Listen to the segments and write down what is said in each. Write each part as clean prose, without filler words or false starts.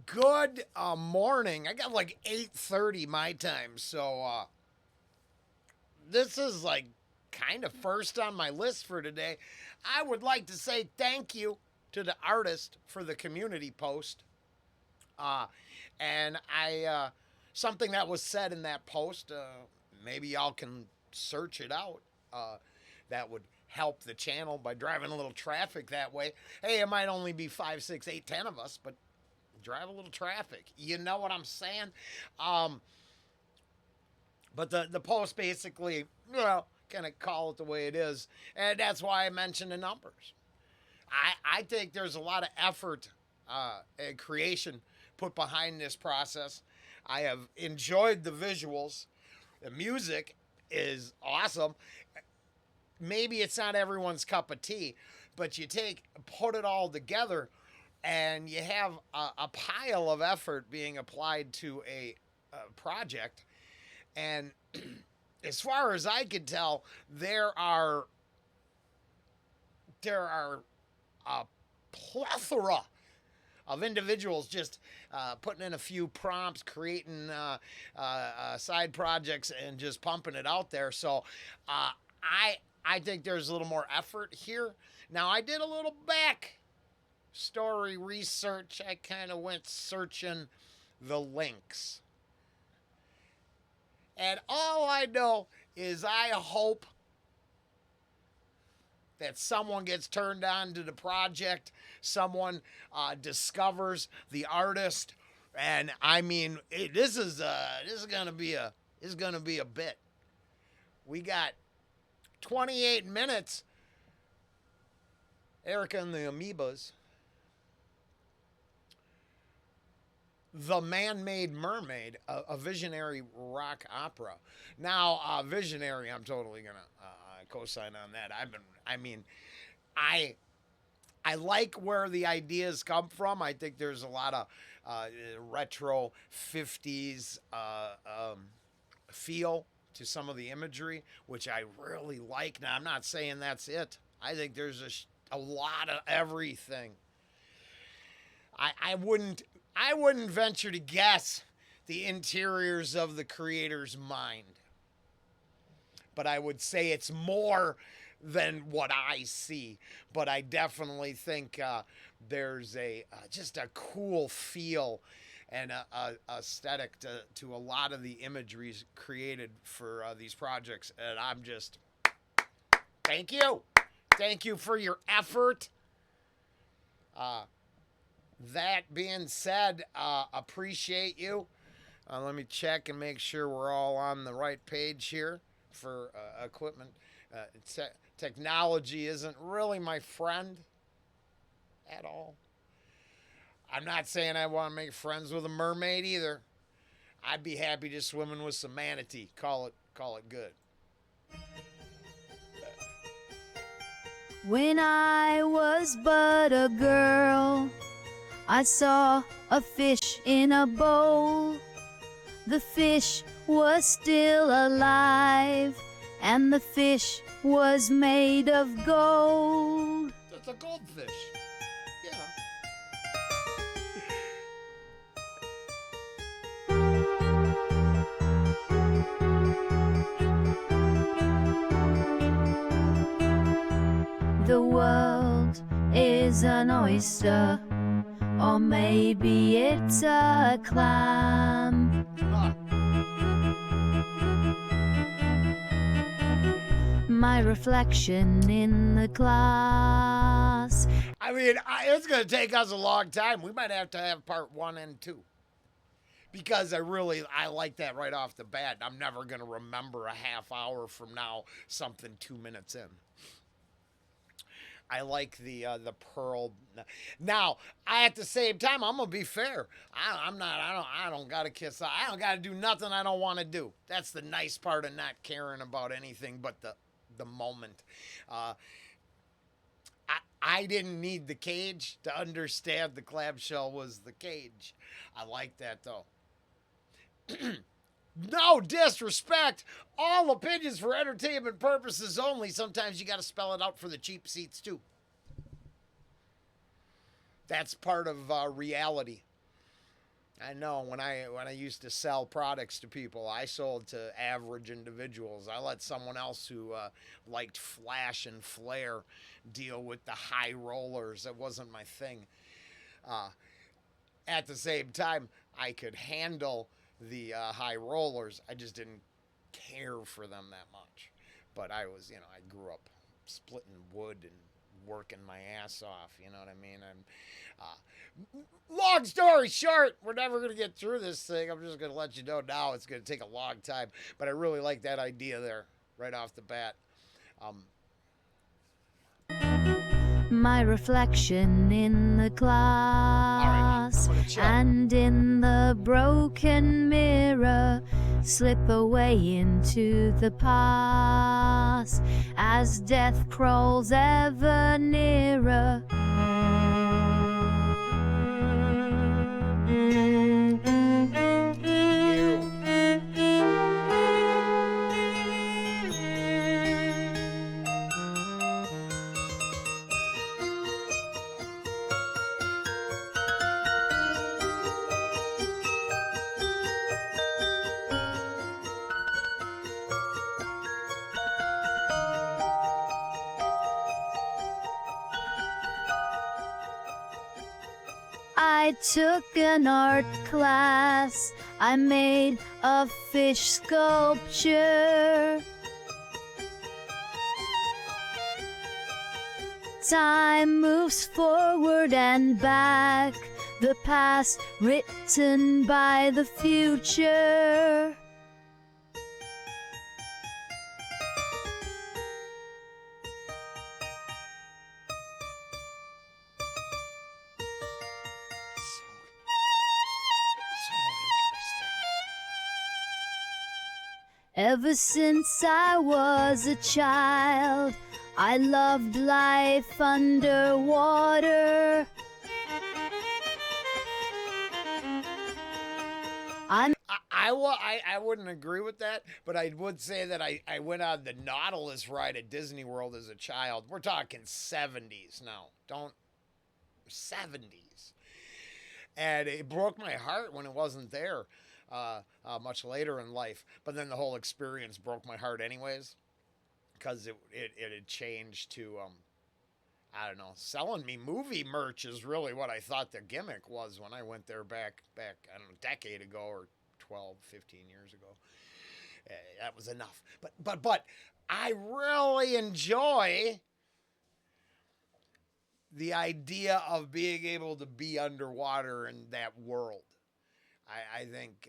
Good morning. I got like 8:30 my time, so this is like kind of first on my list for today. I would like to say thank you to the artist for the community post. Uh, and I something that was said in that post. Maybe y'all can search it out. Uh, that would help the channel by driving a little traffic that way. Hey, it might only be five, six, eight, 10 of us, but drive a little traffic. You know what I'm saying? Um, but the post basically, kind of call it the way it is, and that's why I mentioned the numbers. I think there's a lot of effort and creation put behind this process. I have enjoyed the visuals. The music is awesome. Maybe it's not everyone's cup of tea, but put it all together, and you have a pile of effort being applied to a project. And as far as I can tell, there are a plethora of individuals just putting in a few prompts, creating side projects, and just pumping it out there. So I think there's a little more effort here. Now I did a little back story research. I kind of went searching the links, and all I know is I hope that someone gets turned on to the project, someone discovers the artist, and I mean, this is gonna be a bit. We got 28 minutes. Arika and the Amoebas, the Man-Made Mermaid, a visionary rock opera. Now, visionary, I'm totally gonna co-sign on that. I I like where the ideas come from. I think there's a lot of retro 50s feel to some of the imagery, which I really like. Now, I'm not saying that's it. I think there's a lot of everything. I wouldn't venture to guess the interiors of the creator's mind, but I would say it's more than what I see. But I definitely think there's a just a cool feel and a aesthetic to a lot of the imageries created for these projects. And I'm just thank you, thank you for your effort. Uh, that being said, appreciate you. Let me check and make sure we're all on the right page here for equipment. Technology isn't really my friend at all. I'm not saying I want to make friends with a mermaid either. I'd be happy just swimming with some manatee. Call it good. When I was but a girl, I saw a fish in a bowl. The fish was still alive, and the fish was made of gold. That's a goldfish. Yeah. The world is an oyster, or maybe it's a clam. My reflection in the glass. I mean, it's going to take us a long time. We might have to have part 1 and 2. Because I like that right off the bat. I'm never going to remember a half hour from now something 2 minutes in. I like the pearl. Now, at the same time, I'm gonna be fair. I don't gotta kiss. I don't gotta do nothing I don't want to do. That's the nice part of not caring about anything but the moment. I didn't need the cage to understand the clamshell was the cage. I like that though. No disrespect. All opinions for entertainment purposes only. Sometimes you got to spell it out for the cheap seats too. That's part of reality. I know when I used to sell products to people, I sold to average individuals. I let someone else who liked flash and flare deal with the high rollers. It wasn't my thing. Uh, at the same time, I could handle the high rollers. I just didn't care for them that much. But I was, I grew up splitting wood and working my ass off. You know what I mean? Long story short, we're never going to get through this thing. I'm just going to let you know now it's going to take a long time. But I really like that idea there right off the bat. My reflection in the glass, I'm gonna chill. and in the broken mirror slip away into the past as death crawls ever nearer. I took an art class. I made a fish sculpture. Time moves forward and back, the past written by the future. Ever since I was a child, I loved life underwater. I wouldn't agree with that, but I would say that I went on the Nautilus ride at Disney World as a child. We're talking 70s now. Don't 70s. And it broke my heart when it wasn't there much later in life. But then the whole experience broke my heart anyways, because it had changed to I don't know, selling me movie merch is really what I thought the gimmick was when I went there back I don't know, a decade ago or 12, 15 years ago. That was enough. But I really enjoy the idea of being able to be underwater in that world. I think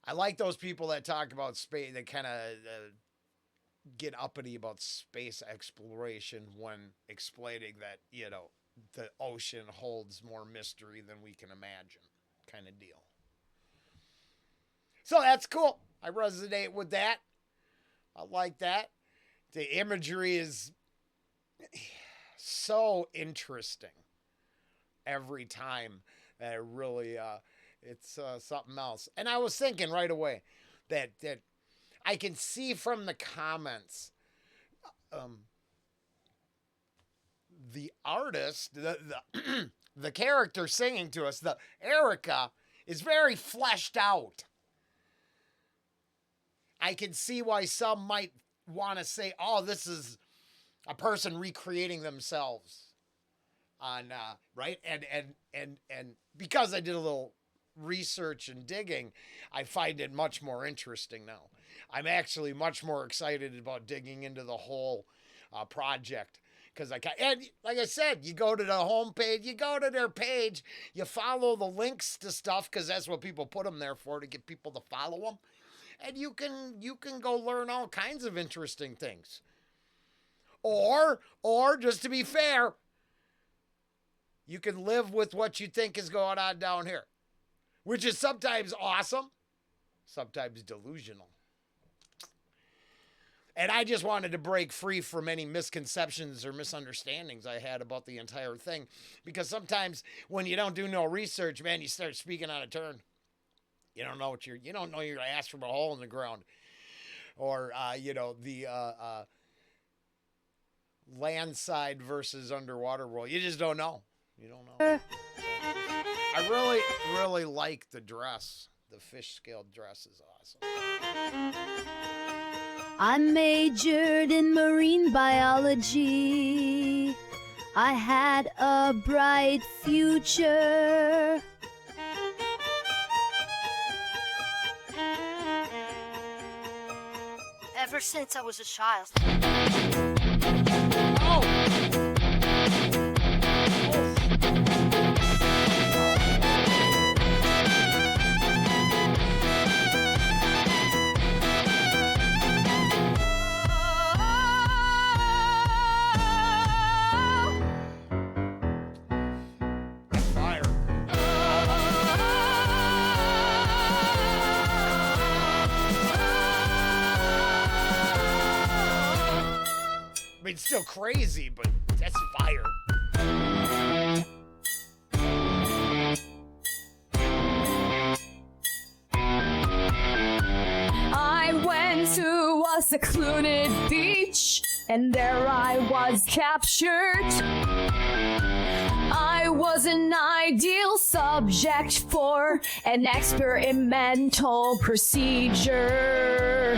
I like those people that talk about space, that kind of get uppity about space exploration when explaining that, the ocean holds more mystery than we can imagine, kind of deal. So that's cool. I resonate with that. I like that. The imagery is so interesting every time. It really, it's something else. And I was thinking right away that I can see from the comments, the artist, the character singing to us, the Arika, is very fleshed out. I can see why some might want to say, "Oh, this is a person recreating themselves." On right, and because I did a little research and digging, I find it much more interesting now. I'm actually much more excited about digging into the whole project, because and like I said, you go to the homepage, you go to their page, you follow the links to stuff, because that's what people put them there for, to get people to follow them, and you can go learn all kinds of interesting things. Or just to be fair, you can live with what you think is going on down here, which is sometimes awesome, sometimes delusional. And I just wanted to break free from any misconceptions or misunderstandings I had about the entire thing, because sometimes when you don't do no research, man, you start speaking out of turn. You don't know you don't know your ass from a hole in the ground, or the land side versus underwater world. You just don't know. You don't know. I really like the dress. The fish scaled dress is awesome. I majored in marine biology. I had a bright future. Ever since I was a child. Oh! Fire. I mean, it's still crazy, but that's fire. I went to a secluded beach, and there I was captured. I was an ideal subject for an experimental procedure.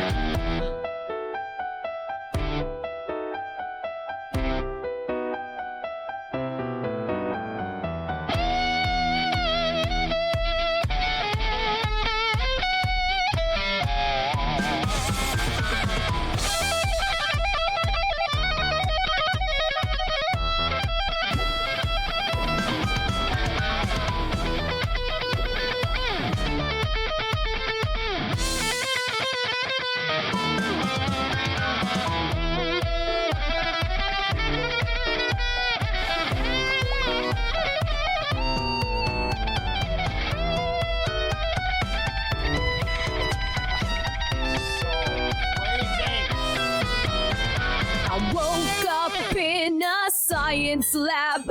I woke up in a science lab,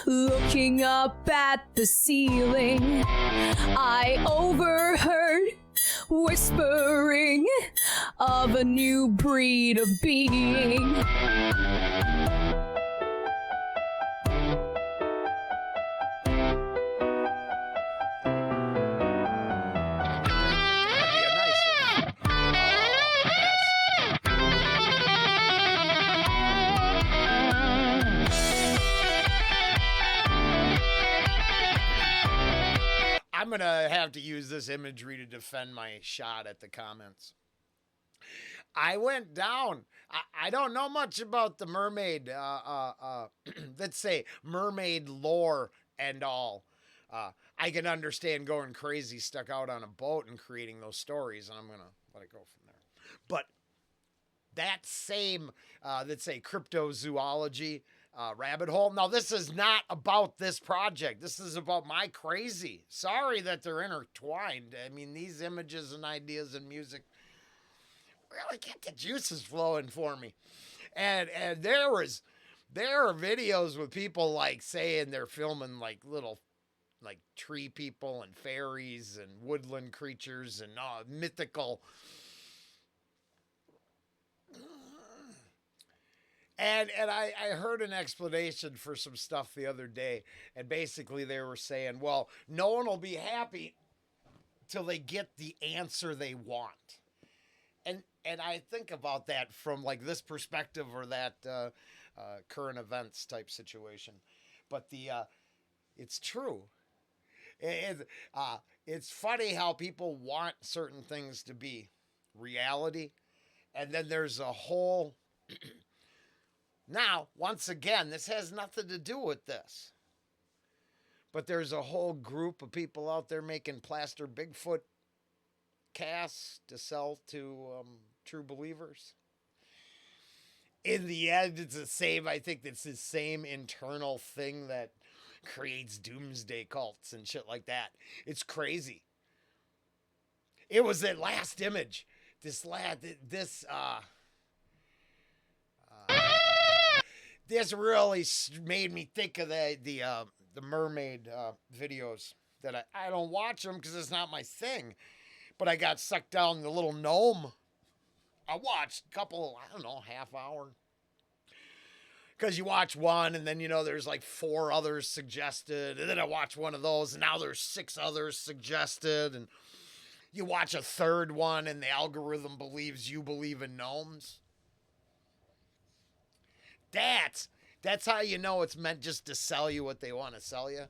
looking up at the ceiling. I overheard whispering of a new breed of being. That'd be a nice one. Oh, I'm gonna have to use this imagery to defend my shot at the comments. I went down. I don't know much about the mermaid, let's say mermaid lore and all. I can understand going crazy stuck out on a boat and creating those stories, and I'm gonna let it go from there. But that same, let's say, cryptozoology rabbit hole. Now, this is not about this project. This is about my crazy. Sorry that they're intertwined. I mean, these images and ideas and music really get the juices flowing for me. And there are videos with people like saying they're filming like little like tree people and fairies and woodland creatures and mythical. And I heard an explanation for some stuff the other day, and basically they were saying, well, no one will be happy till they get the answer they want. And I think about that from like this perspective or that current events type situation. But it's true. It's funny how people want certain things to be reality, and then there's a whole. Now, once again, this has nothing to do with this. But there's a whole group of people out there making plaster Bigfoot casts to sell to true believers. In the end, it's the same. I think it's the same internal thing that creates doomsday cults and shit like that. It's crazy. It was that last image. This really made me think of the mermaid videos that I don't watch them because it's not my thing. But I got sucked down the little gnome. I watched a couple, I don't know, half hour. Because you watch one, and then, there's like 4 others suggested. And then I watch one of those, and now there's 6 others suggested. And you watch a third one, and the algorithm believes you believe in gnomes. That's how you know it's meant just to sell you what they want to sell you.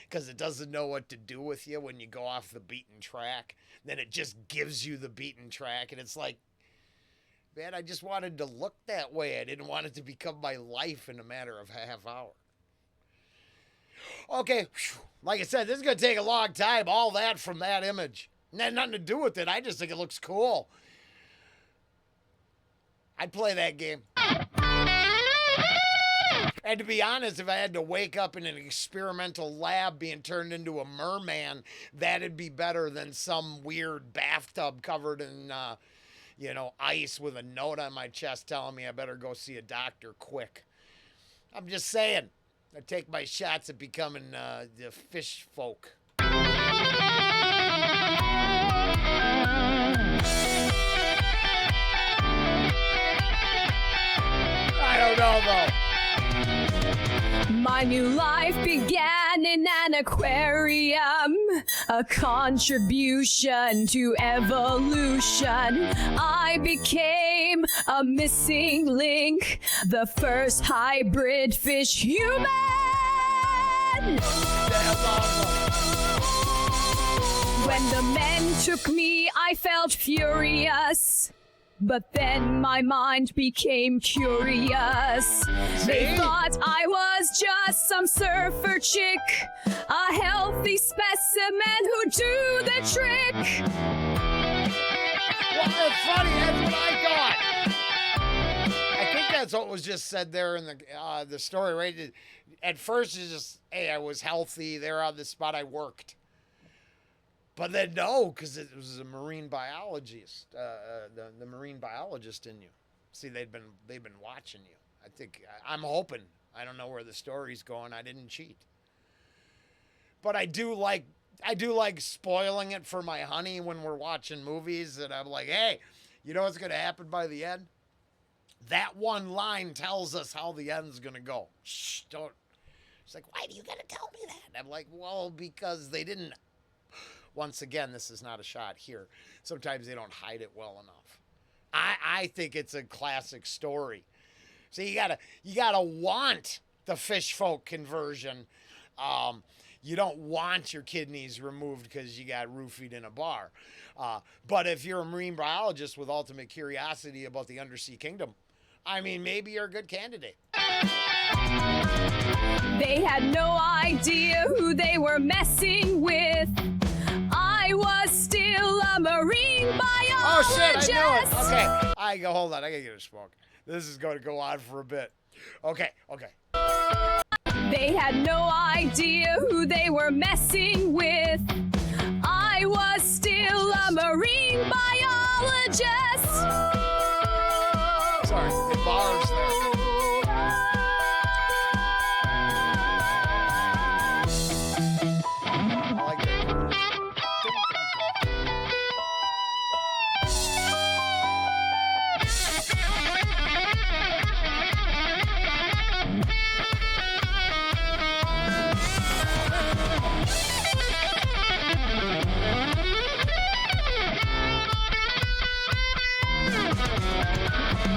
Because it doesn't know what to do with you when you go off the beaten track. Then it just gives you the beaten track. And it's like, man, I just wanted to look that way. I didn't want it to become my life in a matter of a half hour. Okay, like I said, this is going to take a long time. All that from that image. It had nothing to do with it. I just think it looks cool. I'd play that game. And to be honest, if I had to wake up in an experimental lab being turned into a merman, that'd be better than some weird bathtub covered in, ice with a note on my chest telling me I better go see a doctor quick. I'm just saying. I take my shots at becoming the fish folk. I don't know, though. My new life began in an aquarium, a contribution to evolution. I became a missing link, the first hybrid fish human. That's awesome. When the men took me, I felt furious. But then my mind became curious. They thought I was just some surfer chick, a healthy specimen who do the trick. Well, it's funny. That's what I thought. I think that's what was just said there in the story, right? At first, it's just, hey, I was healthy. There on the spot I worked. But then no, because it was a marine biologist, the marine biologist in you. See, they've been watching you. I'm hoping. I don't know where the story's going. I didn't cheat. But I do like spoiling it for my honey when we're watching movies. And I'm like, hey, you know what's going to happen by the end? That one line tells us how the end's going to go. Shh, don't. She's like, why do you got to tell me that? I'm like, well, because they didn't. Once again, this is not a shot here. Sometimes they don't hide it well enough. I think it's a classic story. So you gotta want the fish folk conversion. You don't want your kidneys removed because you got roofied in a bar. But if you're a marine biologist with ultimate curiosity about the undersea kingdom, I mean, maybe you're a good candidate. They had no idea who they were messing with. I was still a marine biologist. Oh, shit, I knew it. Okay, hold on. I gotta get a smoke. This is going to go on for a bit. Okay. They had no idea who they were messing with. I was still a marine biologist. Sorry, it bars there. I like that.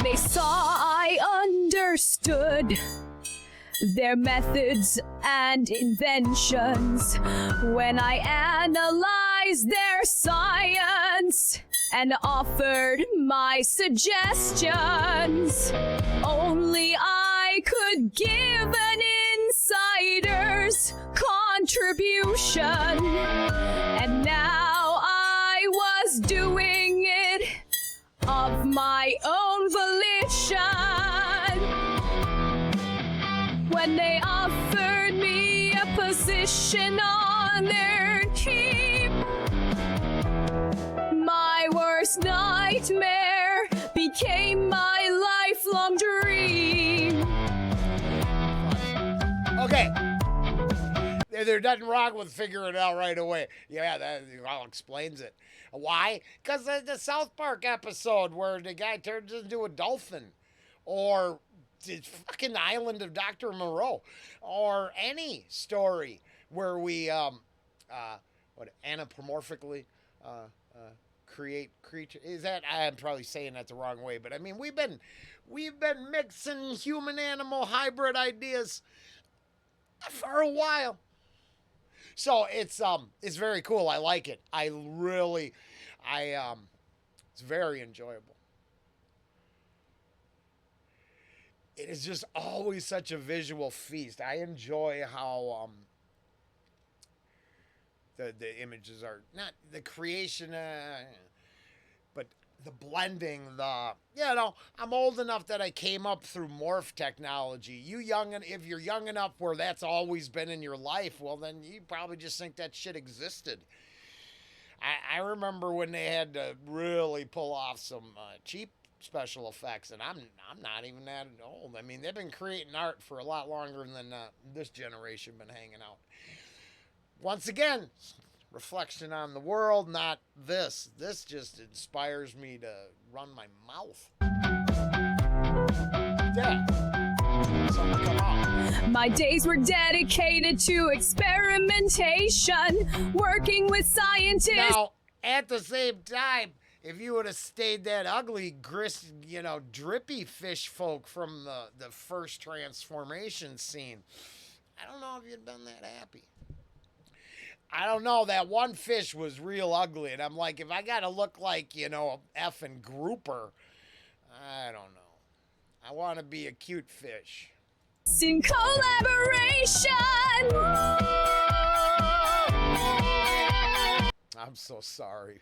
They saw I understood their methods and inventions when I analyzed their science and offered my suggestions. Only I could give an insider's contribution, and now I was doing it of my own volition. When they offered me a position on their team, my worst nightmare became my lifelong dream. Okay. There's nothing wrong with figuring it out right away. Yeah, that all explains it. Why? Because the South Park episode where the guy turns into a dolphin. Or fucking Island of Dr. Moreau, or any story where we anthropomorphically create creature. Is that, I'm probably saying that the wrong way, but I mean we've been mixing human animal hybrid ideas for a while. So it's very cool. I like it. It's very enjoyable. It is just always such a visual feast. I enjoy how the images are, not the creation, but the blending, I'm old enough that I came up through morph technology. If you're young enough where that's always been in your life, well, then you probably just think that shit existed. I remember when they had to really pull off some cheap special effects, and I'm not even that old. I mean, they've been creating art for a lot longer than this generation been hanging out. Once again, reflection on the world, not this. This just inspires me to run my mouth. Yeah. Something come out. My days were dedicated to experimentation, working with scientists. Now, at the same time, if you would have stayed that ugly, drippy fish folk from the first transformation scene, I don't know if you'd been that happy. I don't know. That one fish was real ugly, and I'm like, if I gotta look like, effing grouper, I don't know. I want to be a cute fish. In collaboration. I'm so sorry.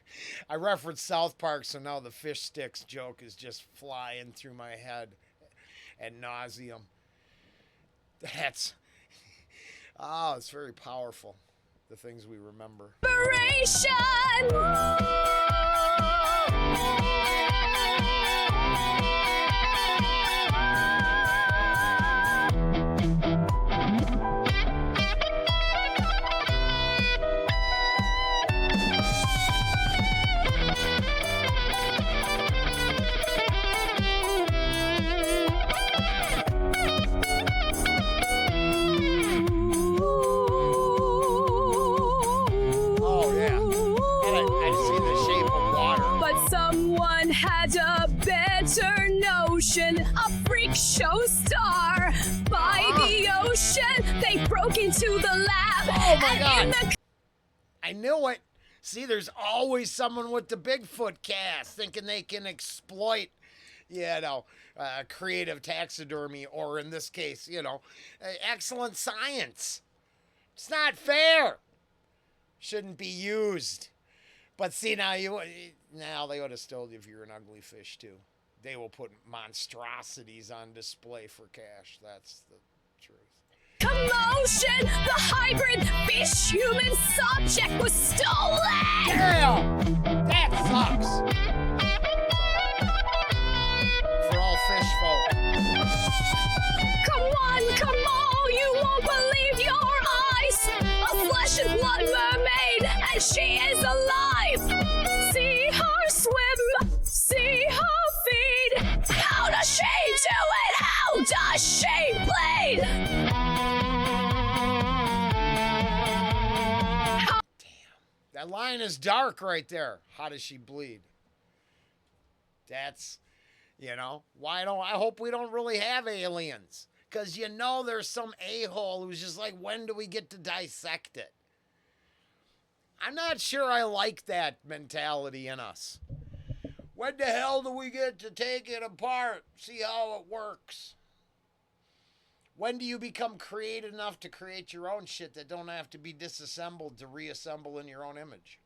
I referenced South Park, so now the fish sticks joke is just flying through my head ad nauseum. It's very powerful, the things we remember. A freak show star by the ocean. They broke into the lab. Oh my God. I knew it. See, there's always someone with the Bigfoot cast thinking they can exploit, creative taxidermy, or in this case, excellent science. It's not fair. Shouldn't be used. But see, now they would have told you if you're an ugly fish too. They will put monstrosities on display for cash. That's the truth. Commotion! The hybrid fish-human subject was stolen! Yeah! That sucks! For all fish folk. Come on, you won't believe your eyes! A flesh and blood mermaid, and she is alive! See her swim, see her feed. How does she do it? How does she bleed? Damn. That line is dark right there. How does she bleed? That's, I hope we don't really have aliens. Because there's some a-hole who's just like, when do we get to dissect it? I'm not sure I like that mentality in us. When the hell do we get to take it apart, see how it works? When do you become creative enough to create your own shit that don't have to be disassembled to reassemble in your own image?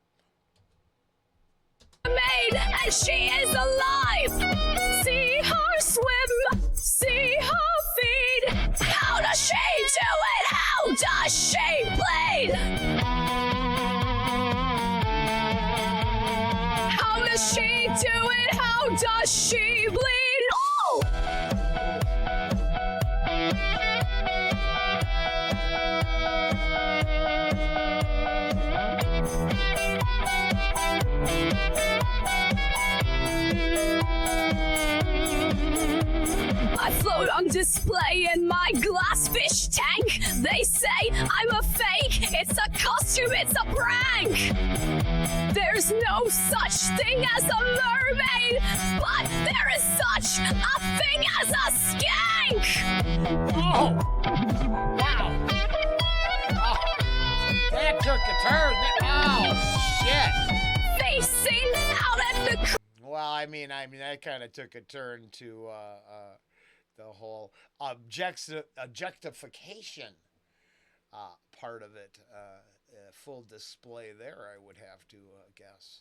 Made, and she is alive! See her swim, see her feed. How does she do it? How does she bleed? How does she do it? How does she bleed? Oh! I float float on display in my glass fish tank. They say I'm a fake. It's a costume, it's a prank. There's no such thing as a mermaid, but there is such a thing as a skank. Oh! Wow! Oh, that took a turn. Oh, shit! Facing out at the Well, I mean, that kind of took a turn to the whole objectification part of it. Full display there, I would have to guess.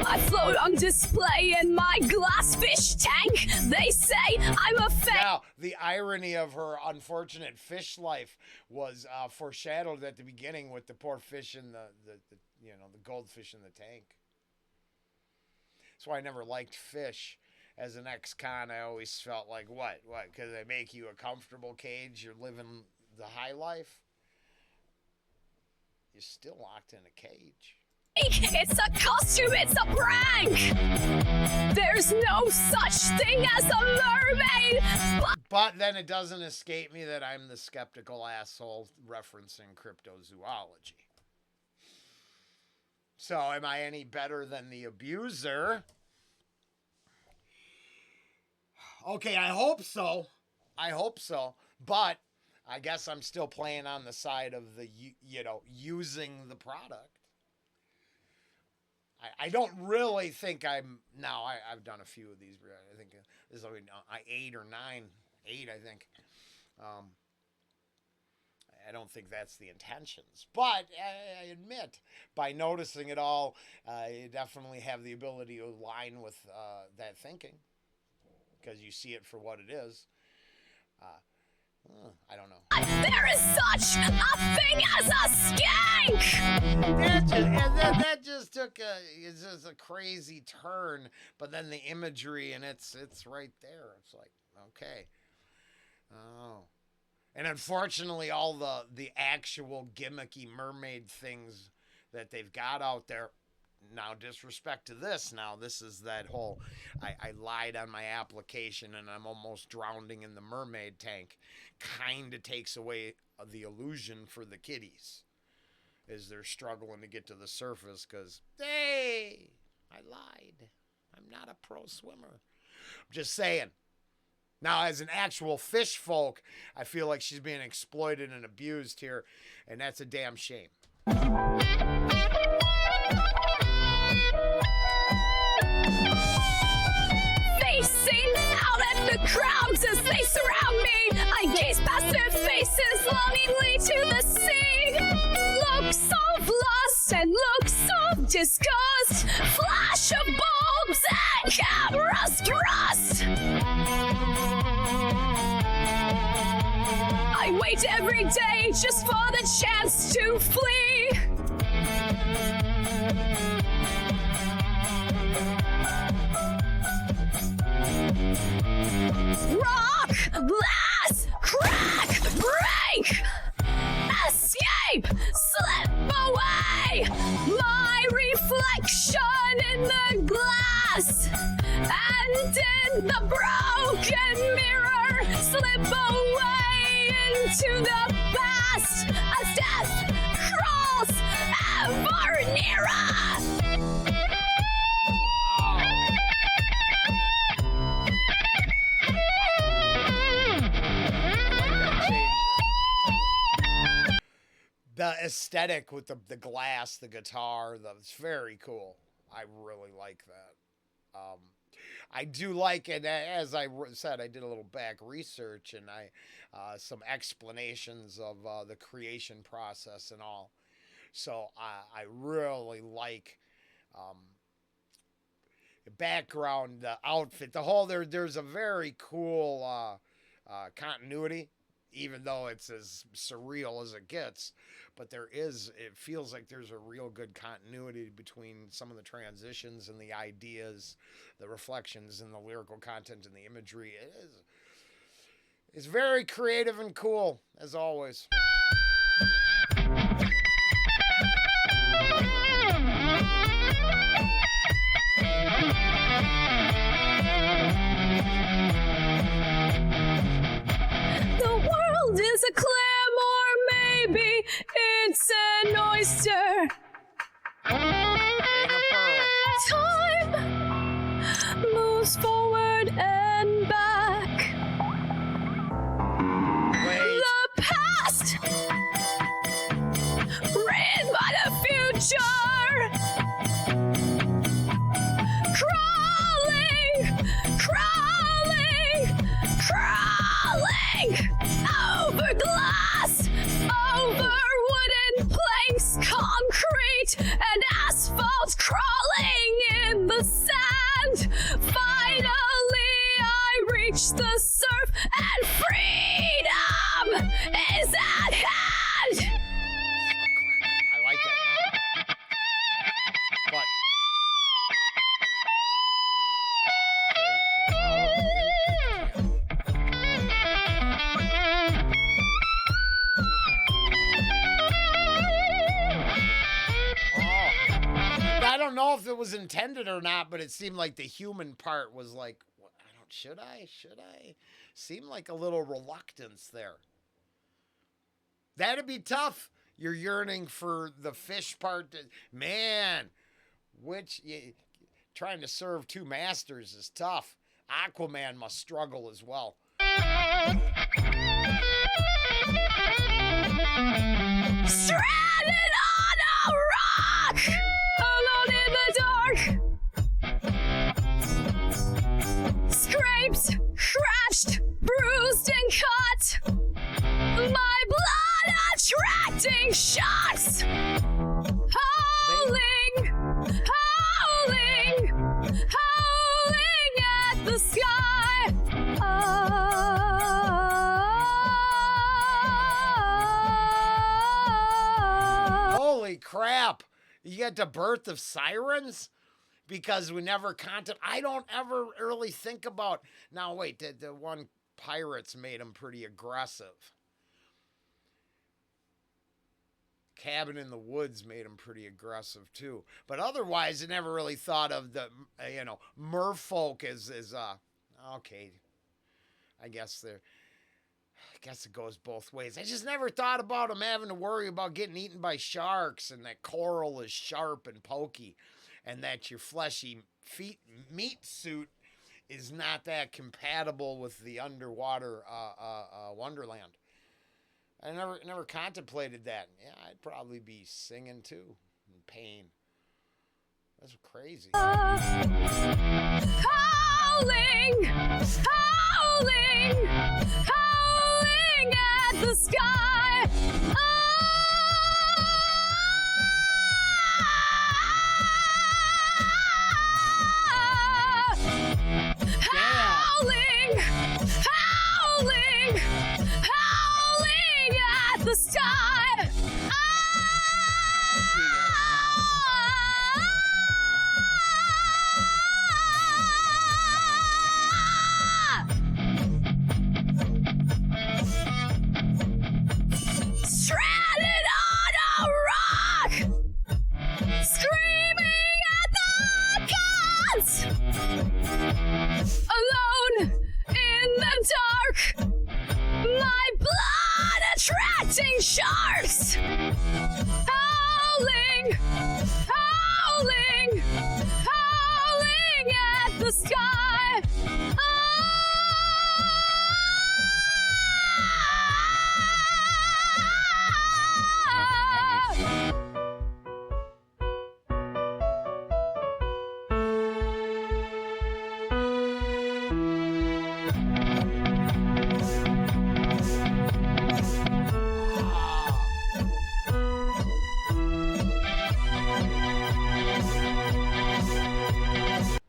I float on display in my glass fish tank. They say I'm a fake. Now, the irony of her unfortunate fish life was foreshadowed at the beginning with the poor fish in the goldfish in the tank. That's why I never liked fish. As an ex-con, I always felt like, what? Because they make you a comfortable cage, you're living the high life? You're still locked in a cage. It's a costume, it's a prank. There's no such thing as a mermaid. But then it doesn't escape me that I'm the skeptical asshole referencing cryptozoology. So am I any better than the abuser? Okay, I hope so. But I guess I'm still playing on the side of the, using the product. I don't really think I've done a few of these. I think this is 8 or 9. 8, I think. I don't think that's the intentions. But I admit, by noticing it all, you definitely have the ability to align with that thinking. Because you see it for what it is. I don't know. There is such a thing as a skank! That just took it's just a crazy turn. But then the imagery, and it's right there. It's like, okay. Oh. And unfortunately, all the actual gimmicky mermaid things that they've got out there, now disrespect to this, this is that whole, I lied on my application and I'm almost drowning in the mermaid tank, kind of takes away the illusion for the kiddies as they're struggling to get to the surface because, hey, I lied. I'm not a pro swimmer. I'm just saying. Now, as an actual fish folk, I feel like she's being exploited and abused here, and that's a damn shame. Facing out at the crowds as they surround me, I gaze past their faces longingly to the sea. Looks of lust and looks of disgust, flash of bulbs and cameras thrust. I wait every day just for the chance to flee. Rock, blast, crack, break, escape, slip away. My reflection in the glass, and in the broken mirror, slip away into the past as death crawls ever nearer. The aesthetic with the glass, the guitar, it's very cool. I really like that. I do like it. As I said, I did a little back research and some explanations of the creation process and all. So I really like the background, the outfit, the whole. There's a very cool continuity, even though it's as surreal as it gets. But it feels like there's a real good continuity between some of the transitions and the ideas, the reflections and the lyrical content and the imagery. It's very creative and cool, as always. an oyster. Ain't a pearl. Time moves forward and back. Wait. The past written by the future. Crawling, crawling, crawling over glass, over wooden planks, concrete, and asphalt, crawling in the sand. Finally, I reach the surf, and freedom is at hand. I like that. But. I don't know if it was intended or not, but it seemed like the human part was like, should I? Seemed like a little reluctance there. That'd be tough. You're yearning for the fish part. Man, trying to serve two masters is tough. Aquaman must struggle as well. Stranded on a rock, alone in the dark. Scraped, scratched, bruised, and cut. My blood attracting shocks. Howling, howling, howling at the sky. Holy crap. You get the birth of sirens? Because we never I don't ever really think about. Now, wait, the one pirates made them pretty aggressive. Cabin in the Woods made them pretty aggressive too. But otherwise, I never really thought of the, merfolk as okay. I guess it goes both ways. I just never thought about them having to worry about getting eaten by sharks, and that coral is sharp and pokey, and that your fleshy meat suit is not that compatible with the underwater wonderland. I never contemplated that. Yeah, I'd probably be singing too in pain. That's crazy. Howling, howling, howling at the sky. Howling, howling, howling at the sky. Stranded on a rock, screaming at the gods. Alone in the dark, my blood attracting sharks. Howling, howling, howling at the sky.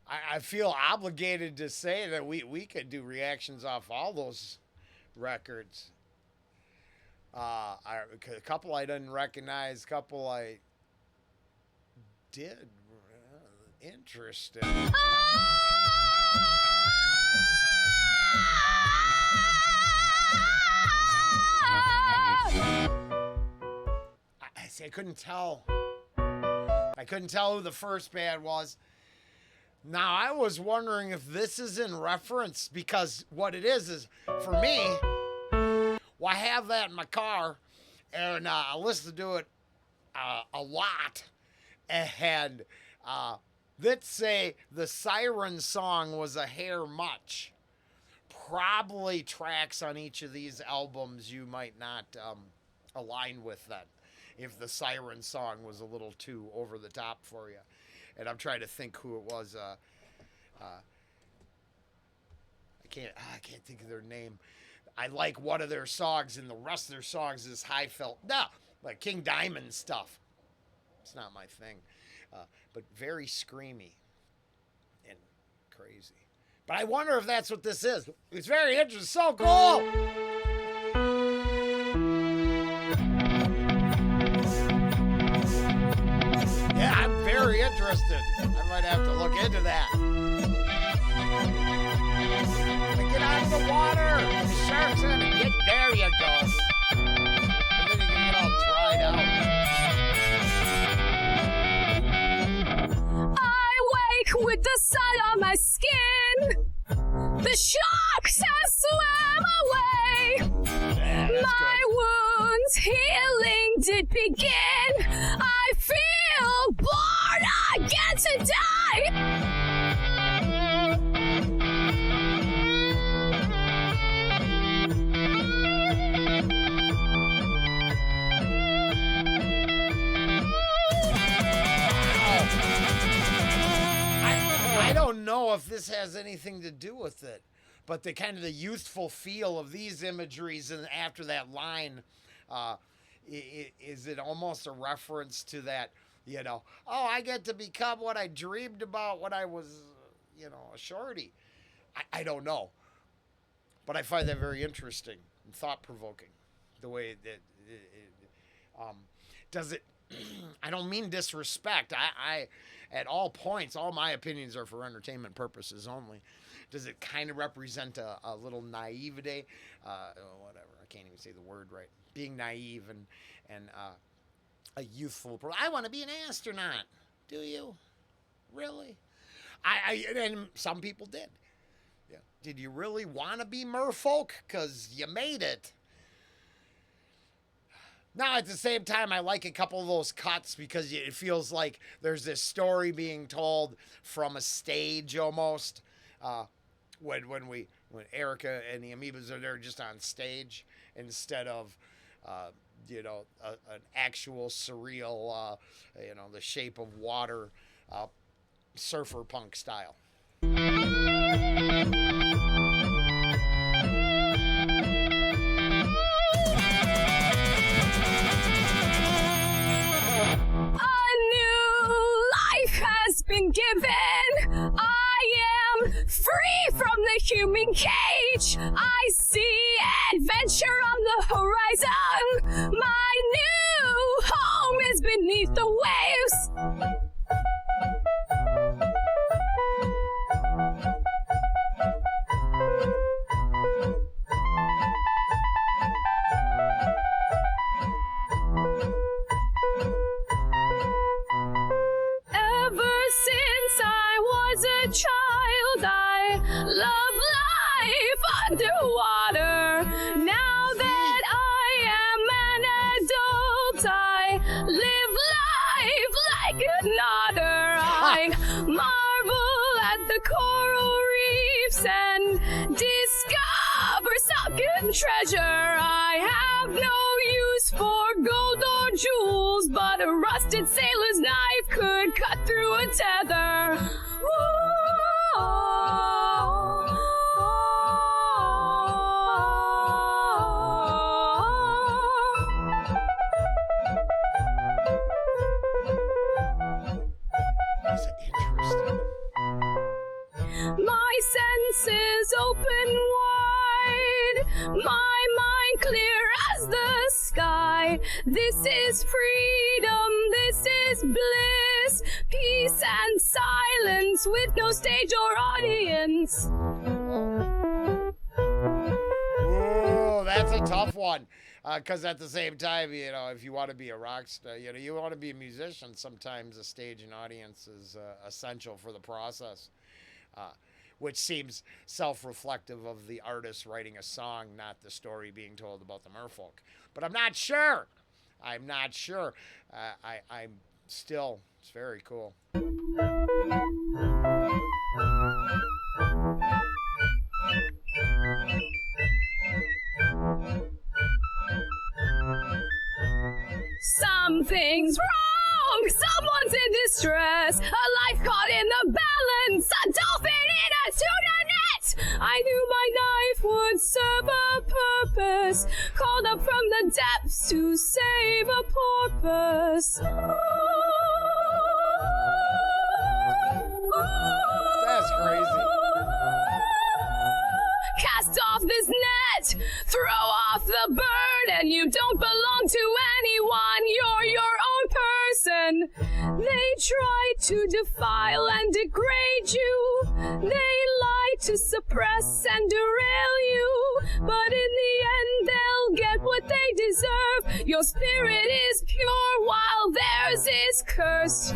I feel obligated to say that we could do reactions off all those records. A couple I didn't recognize, a couple I did. Interesting. I see. I couldn't tell. I couldn't tell who the first band was. Now, I was wondering if this is in reference, because what it is for me, well, I have that in my car, and I listen to it a lot. And let's say the Siren song was a hair much. Probably tracks on each of these albums you might not align with then. If the Siren song was a little too over the top for you. And I'm trying to think who it was. I can't think of their name. I like one of their songs, and the rest of their songs is high felt. No, like King Diamond stuff. It's not my thing, but very screamy and crazy. But I wonder if that's what this is. It's very interesting. So cool. Yeah, I'm very interested. I might have to look into that. Get out of the water. The shark's in it. There you go. And then you can get all dried out. I wake with the sun on my skin. The sharks have swam away. Yeah, My wounds healing did begin. I feel born again to die. I don't know if this has anything to do with it, but the kind of the youthful feel of these imageries and after that line, is it almost a reference to that, oh, I get to become what I dreamed about when I was, a shorty. I don't know, but I find that very interesting and thought-provoking, the way that does it. I don't mean disrespect. I at all points, all my opinions are for entertainment purposes only. Does it kind of represent a little naivete? Whatever. I can't even say the word right. Being naive and a youthful. I want to be an astronaut. Do you? Really? And some people did. Yeah. Did you really want to be merfolk? Because you made it. Now, at the same time, I like a couple of those cuts because it feels like there's this story being told from a stage almost. When Arika and the Amoebas are there just on stage instead of, an actual surreal, The Shape of Water, surfer punk style. Been given. I am free from the human cage. I see adventure on the horizon. My new home is beneath the waves. Child, I love life underwater. Now that I am an adult, I live life like an otter. I marvel at the coral reefs and discover sunken treasure. I have no use for gold or jewels, but a rusted sailor's knife could cut through a tether. My senses open wide, my mind clear as the sky. This is freedom, this is bliss, peace and silence with no stage or audience. Ooh, that's a tough one. Because at the same time, if you want to be a rock star, you want to be a musician, sometimes a stage and audience is essential for the process. Which seems self-reflective of the artist writing a song, not the story being told about the merfolk. But I'm not sure. I'm not sure. I'm still, it's very cool. Something's wrong! Someone's in distress! A life caught in the balance! A dolphin in a tuna net! I knew my knife would serve a purpose, called up from the depths to save a porpoise. That's crazy. Cast off this net, throw off the burden. You don't belong to anyone, you're your own person. They try to defile and degrade you. They lie to suppress and derail you. But in the end, they'll get what they deserve. Your spirit is pure while theirs is cursed.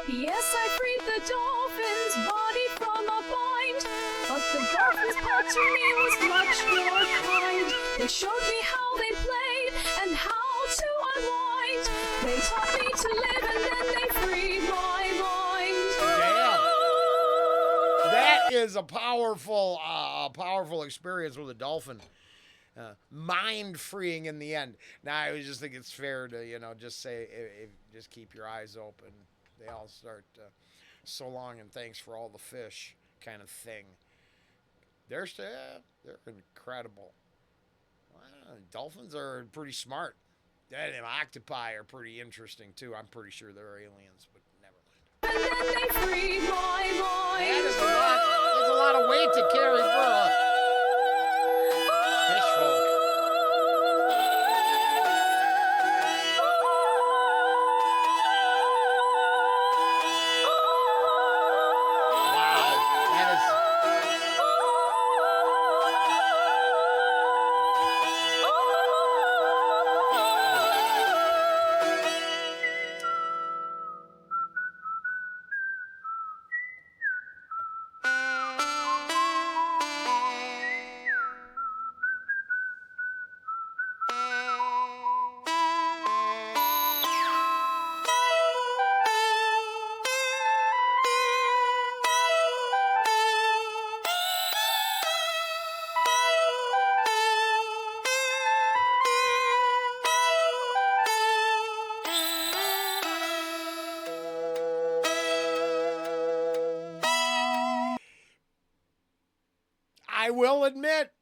Yes, I freed the dolphin's body from a bind, but the dolphin's part to me was much more kind. They showed me how they played and how to unwind. They taught me to live and then they freed my mind. Damn. That is a powerful experience with a dolphin. Mind freeing in the end. Now, I just think it's fair to, just say, just keep your eyes open. They all start, so long and thanks for all the fish kind of thing. They're incredible. Wow, dolphins are pretty smart. And octopi are pretty interesting, too. I'm pretty sure they're aliens, but never mind. And then they freed my mind. That is a lot of weight to carry for a fish folk. I will admit,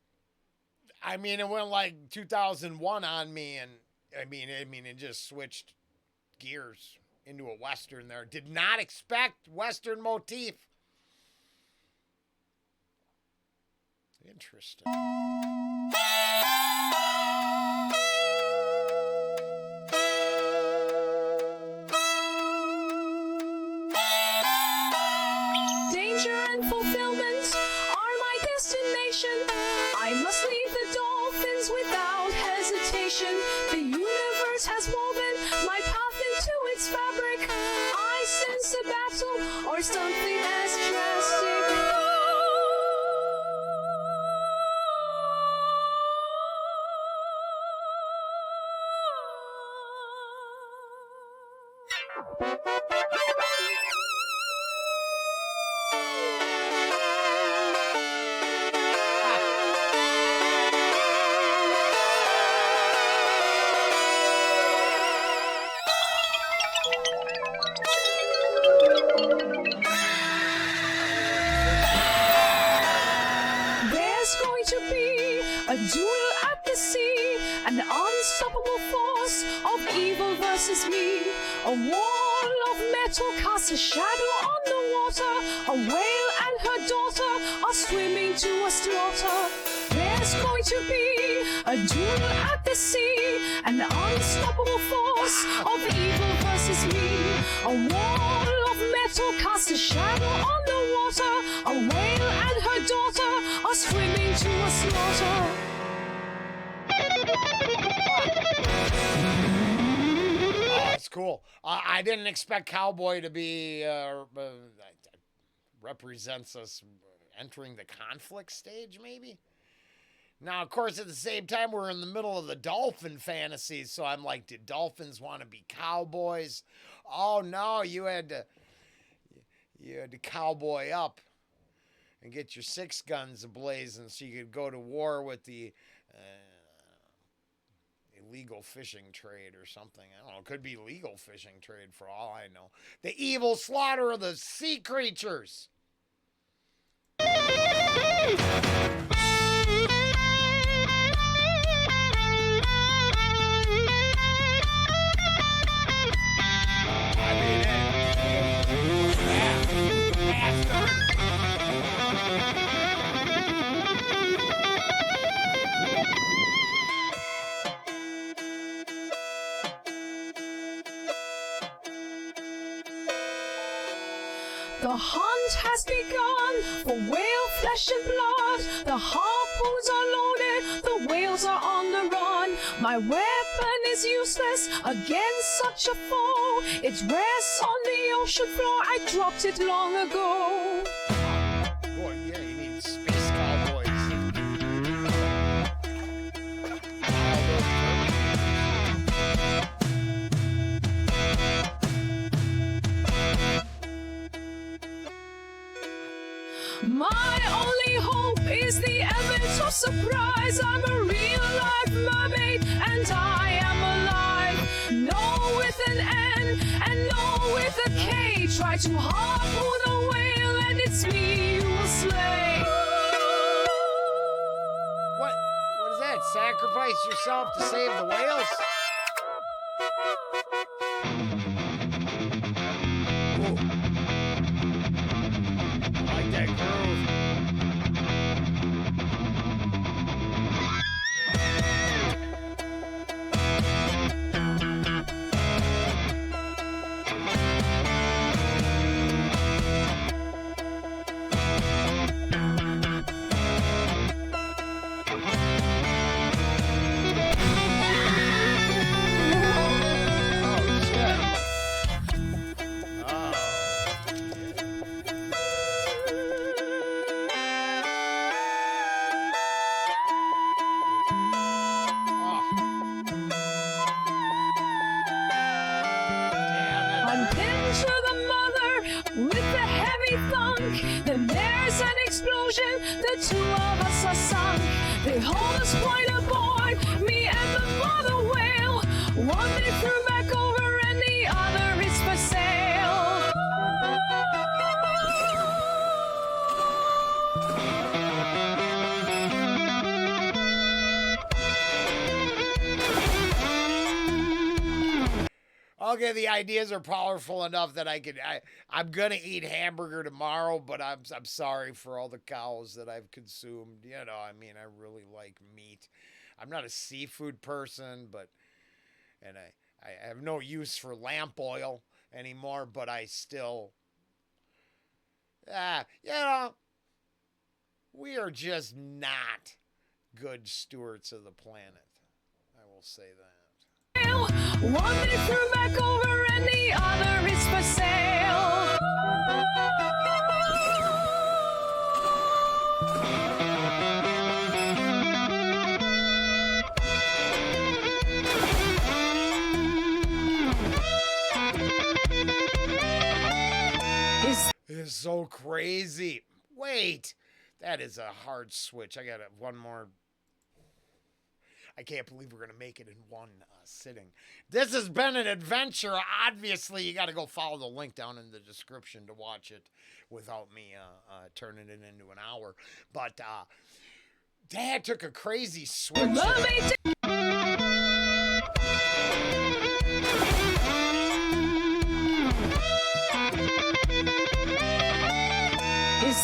it went like 2001 on me, and it just switched gears into a Western there. Did not expect Western motif. Interesting. Danger and fulfillment are my destination. I must leave the dolphins without hesitation. The universe has woven my path into its fabric. I sense a battle or something as drastic. A duel at the sea, an unstoppable force of evil versus me. A wall of metal casts a shadow on the wall. water. A whale and her daughter are swimming to a slaughter. There's going to be a duel at the sea, an unstoppable force of evil versus me. A wall of metal casts a shadow on the water. A whale and her daughter are swimming to a slaughter. That's cool. I didn't expect Cowboy to be represents us entering the conflict stage, maybe. Now, of course, at the same time, we're in the middle of the dolphin fantasies, so I'm like, did dolphins want to be cowboys? Oh no, you had to cowboy up and get your 6 guns ablazing so you could go to war with the illegal fishing trade or something. I don't know. It could be legal fishing trade for all I know. The evil slaughter of the sea creatures. The hunt has begun for whale flesh and blood. The harpoons are loaded, the whales are on the run. My weapon is useless against such a foe. It rests on the ocean floor, I dropped it long ago. Boy, yeah, you need space cowboys. My only hope is the element of surprise. I'm a real-life mermaid, and I am alive. No with an N, and no with a K. Try to harpoon a whale, and it's me you will slay. What is that? Sacrifice yourself to save the whales? Ooh. I like that groove. Then there's an explosion, the 2 of us are sunk. They hold us quite aboard, me and the mother whale. One they threw back over and the other is for sale. Okay, the ideas are powerful enough that I'm gonna eat hamburger tomorrow, but I'm sorry for all the cows that I've consumed. You know, I mean, I really like meat. I'm not a seafood person, and I have no use for lamp oil anymore, but I still, you know, we are just not good stewards of the planet. I will say that. One they threw back over and the other is for sale. It's so crazy. Wait, that is a hard switch. I got one more. I can't believe we're going to make it in one sitting. This has been an adventure. Obviously, you got to go follow the link down in the description to watch it without me turning it into an hour. But Dad took a crazy switch.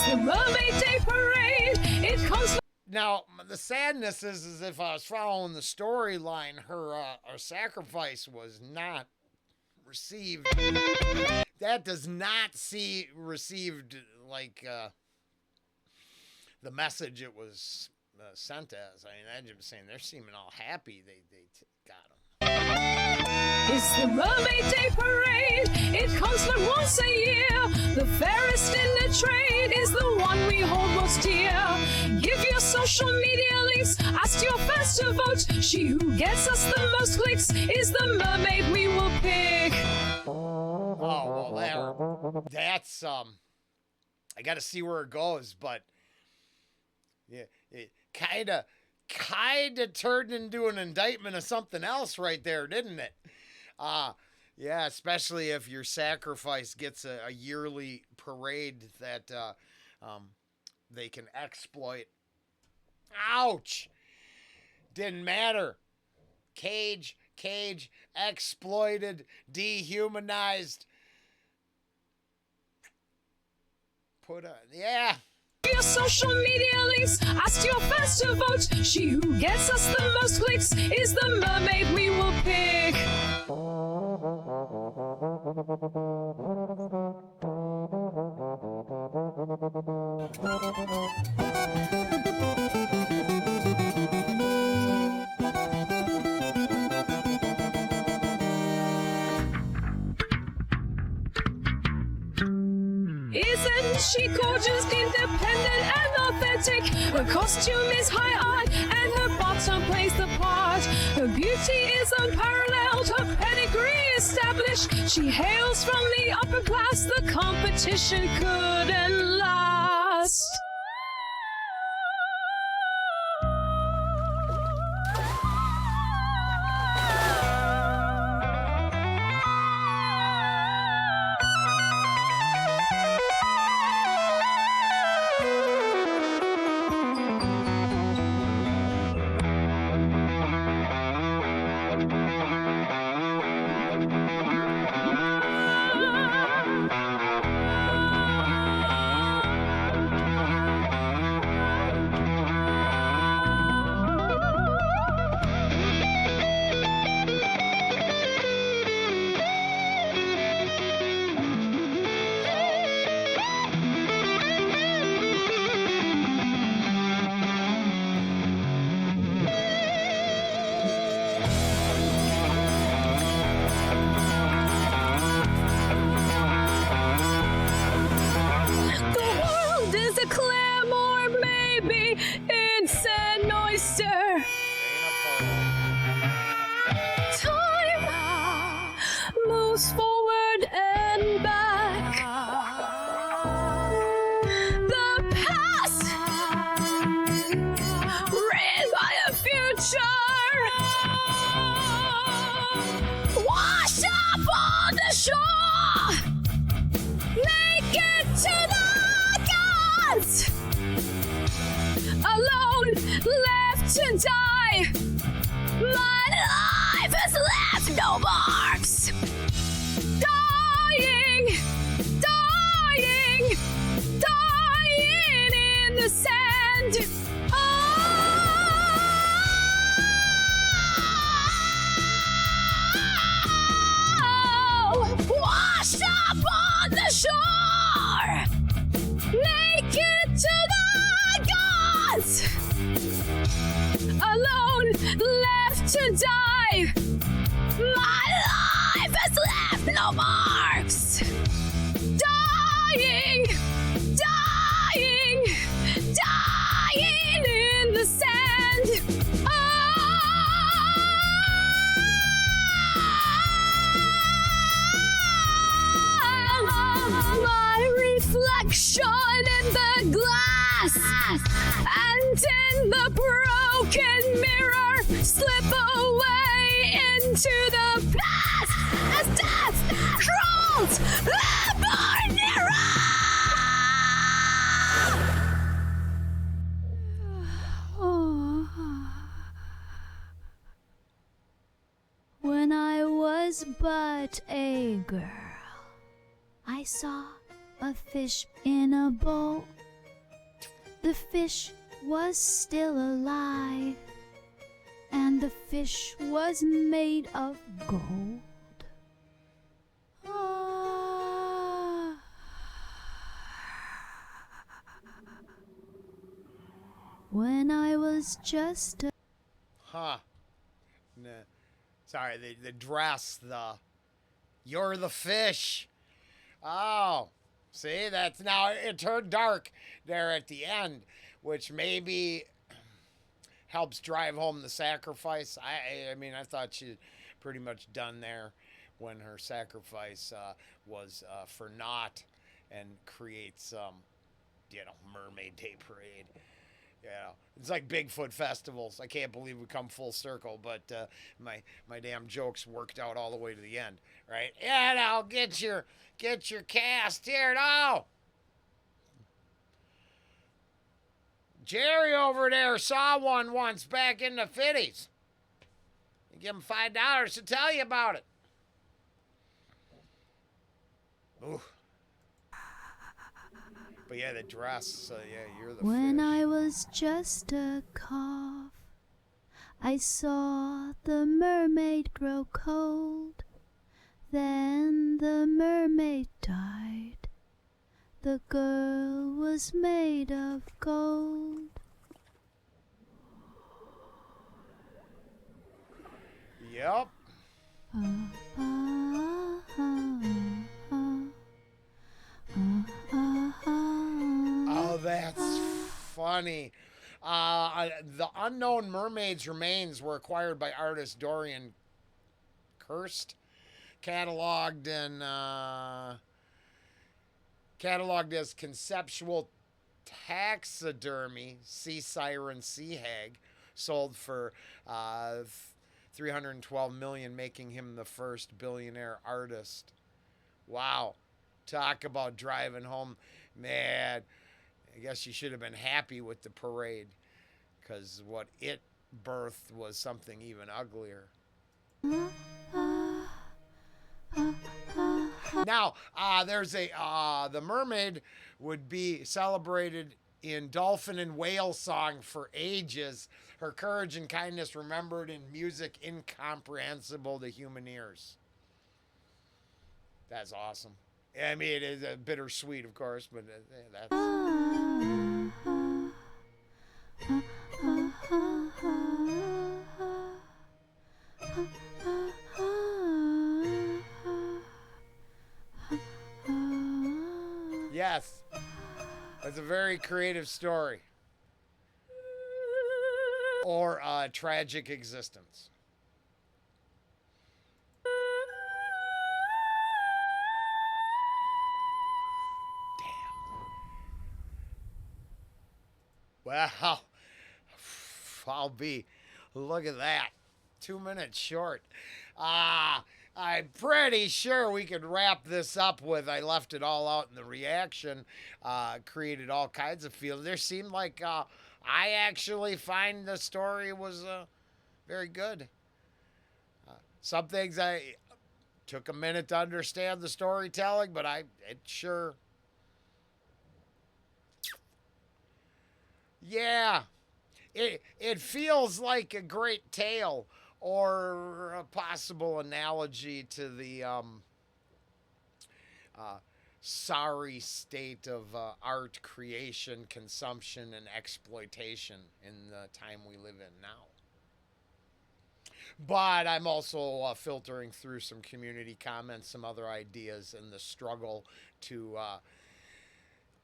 the Mermaid Day Parade. It comes. Now, the sadness is if I was following the storyline, her sacrifice was not received. That does not received like the message it was sent as. I mean, I'm just saying they're seeming all happy they got him. It's the Mermaid Day Parade. It comes like once a year. The fairest in the trade is the one we hold most dear. Give your social media links. Ask your fans to vote. She who gets us the most clicks is the mermaid we will pick. Oh, well, that's I got to see where it goes, but yeah, it kind of turned into an indictment of something else right there, didn't it? Yeah, especially if your sacrifice gets a yearly parade that they can exploit. Ouch! Didn't matter. Cage, exploited, dehumanized. Yeah. Your social media links. Ask your fans to vote. She who gets us the most clicks is the mermaid we will pick. Isn't she gorgeous, independent, and authentic? Her costume is high art, and her bottom plays the part. Her beauty is unparalleled, her pedigree established. She hails from the upper class, the competition couldn't last. Forward and back. The past written by the future washed up on the shore, naked to the gods, alone, left to die. My life has left no marks. Dying in the sand. Oh, washed up on the shore, naked to the gods, alone, left to die. My life has left no marks. Dying in the sand. My reflection in the glass and in the broken mirror slip away into the past as death crawls ever nearer. When I was but a girl, I saw a fish in a bowl. The fish was still alive, and the fish was made of gold. Ah. When I was just a Huh. Nah. Sorry, the dress, you're the fish. Oh, see, that's now it turned dark there at the end, which maybe helps drive home the sacrifice. I mean, I thought she'd pretty much done there when her sacrifice was for naught and creates, Mermaid Day Parade. Yeah, it's like Bigfoot festivals. I can't believe we come full circle, but my damn jokes worked out all the way to the end, right? Yeah, now get your cast here now. Jerry over there saw one once back in the 50s. You give him $5 to tell you about it. Ooh. But yeah, the dress. Yeah, you're the When fish. I was just a calf, I saw the mermaid grow cold. Then the mermaid died. The girl was made of gold. Yep. Ah, ah, ah, ah. Oh, that's funny. The unknown mermaid's remains were acquired by artist Dorian Kirst, cataloged as conceptual taxidermy, sea siren, sea hag, sold for 312 million, making him the first billionaire artist. Wow. Talk about driving home. Man, I guess you should have been happy with the parade, because what it birthed was something even uglier. Now, there's the mermaid would be celebrated in dolphin and whale song for ages. Her courage and kindness remembered in music incomprehensible to human ears. That's awesome. I mean, it is bittersweet, of course, but that's. Yes, that's a very creative story. Or a tragic existence. Well, I'll be. Look at that. 2 minutes short. I'm pretty sure we could wrap this up with I left it all out in the reaction. Created all kinds of feels. There seemed like I actually find the story was very good. Some things I took a minute to understand the storytelling, but it sure. Yeah, it feels like a great tale or a possible analogy to the sorry state of art creation, consumption, and exploitation in the time we live in now. But I'm also filtering through some community comments, some other ideas, and the struggle to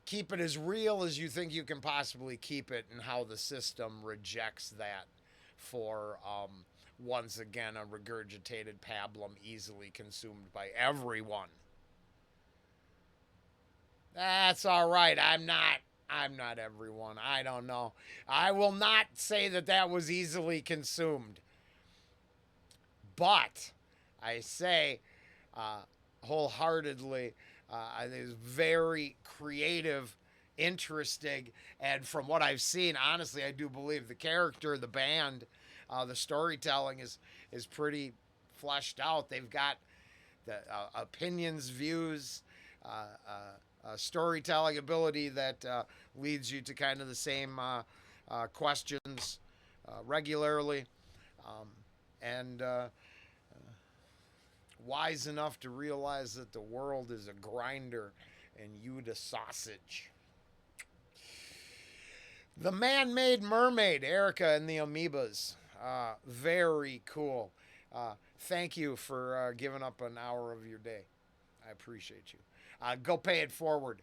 keep it as real as you think you can possibly keep it, and how the system rejects that for, once again, a regurgitated pablum easily consumed by everyone. That's all right. I'm not everyone. I don't know. I will not say that was easily consumed. But I say wholeheartedly, it is very creative, interesting, and from what I've seen, honestly, I do believe the character, the band, the storytelling is pretty fleshed out. They've got the opinions, views, storytelling ability that leads you to kind of the same questions regularly, and wise enough to realize that the world is a grinder and you the sausage. The Man-Made Mermaid, Arika and the Amoebas. Very cool. Thank you for giving up an hour of your day. I appreciate you. Go pay it forward.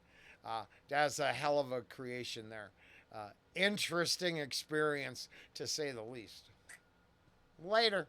That's a hell of a creation there. Interesting experience, to say the least. Later.